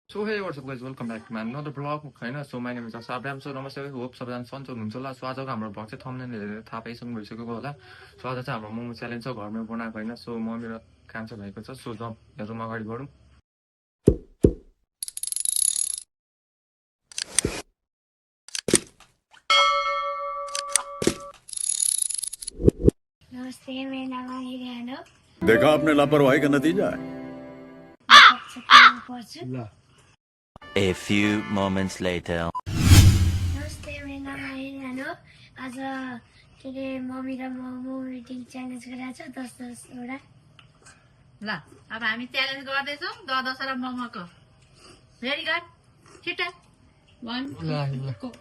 So hey what's up guys welcome back to my another blog हैन। So my name is Abram. So नमस्ते, hope सबैजना सन्चो हुनुहुन्छ होला। सो आजको हाम्रो ब्लग चाहिँ थम्बनेल हेरेर थाहा पाइसक्नु भइसकेको होला। सो आज चाहिँ हाम्रो मोमो च्यालेन्ज छ, घरमै बनाएको हैन। सो मम्मी र कान्छो भएको छ। सो जाउँ हेरौँ, अगाडि बढौँ। नमस्ते, मेरा नाम आर्यन हो। देखा आपने लापरवाही का नतीजा है। A few moments later. नमस्ते, मेरा नाम आर्यन हो। आज के अरे मम्मी र मोमो इटिङ च्यालेन्ज गरेको छ 10 वटा। ल अब हामी च्यालेन्ज गर्दैछौँ 10 वटा मोमोको। भेरी गुड, छिटो 1 2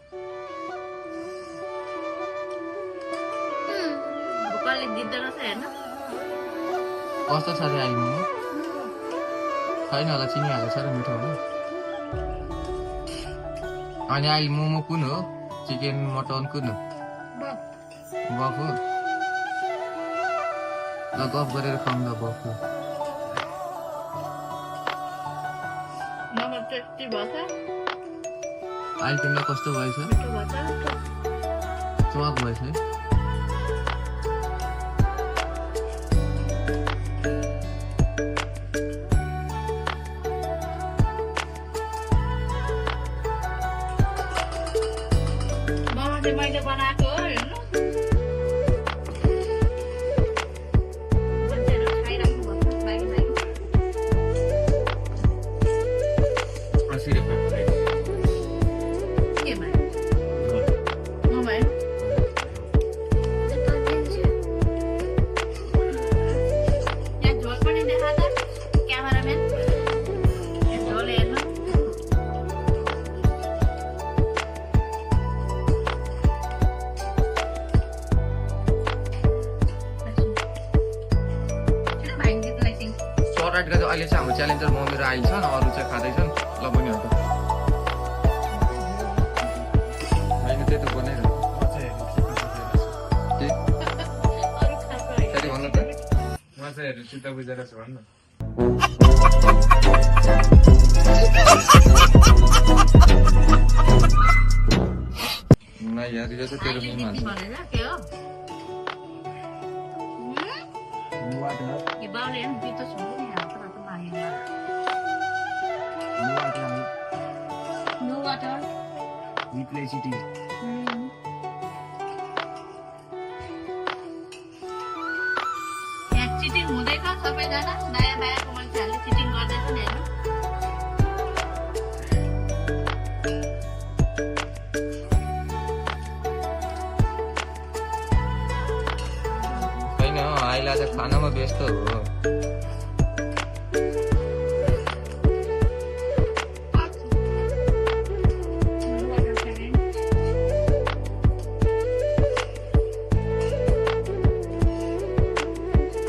कसले जित्दो रहेछ हेर्नु। कस्तो छ रे अहिले मोमो? छैन होला, चिनी हालेको छ र मिठो हो। अनि अहिले मोमो कुन हो? चिकन मटन कुन हो? बफ हो। ल गफ गरेर खाउँ ल बफ हो। मोमो टेस्टी भएछ, अहिले तिमीलाई कस्तो भएछ? मिठो भएछ। स्वाद भएछ है। मोमो चाहिँ मैले बनाएको हो हेर्नु। मान्छेहरू खाइराख्नु भएको छ लागि लागि। के भयो? मोमो हेर्नु। यहाँ झोल पनि देखा त क्यामेराम्यान। यहाँ झोल हेर्नु। छिटो भाइ जित्नुलाई चाहिँ। सर्ट राइट गर्दा अहिले चाहिँ हाम्रो च्यालेन्जर मम्मी र आइल छन्, अरू चाहिँ खाँदैछन्। ल बहिनीहरू त होइन, त्यही त बनाइरहेको के अरू खाएको होइन। कति भन्नु त? म चाहिँ हेर्नु चित्त बुझेर छु भन्नु। नहीं यार, ये तो तेरे मुंह में भनेर के हो? यो बाउले हेर्नु बितो छोड्नु नि हात रातो मागेर। No water. यहाँ चिटिङ हुँदैछ सबैजना, नयाँ नयाँको मान्छेहरूले चिटिङ गर्दैछन् हेर्नु। छैन, अहिले आज खानामा व्यस्त हो।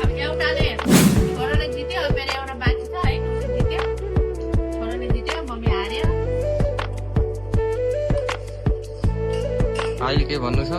अब एउटाले छोराले जित्यो, अब मेरो एउटा बाँकी छ है, उसले जित्यो। छोराले जित्यो, मम्मी हार्यो। अहिले के भन्नु छ?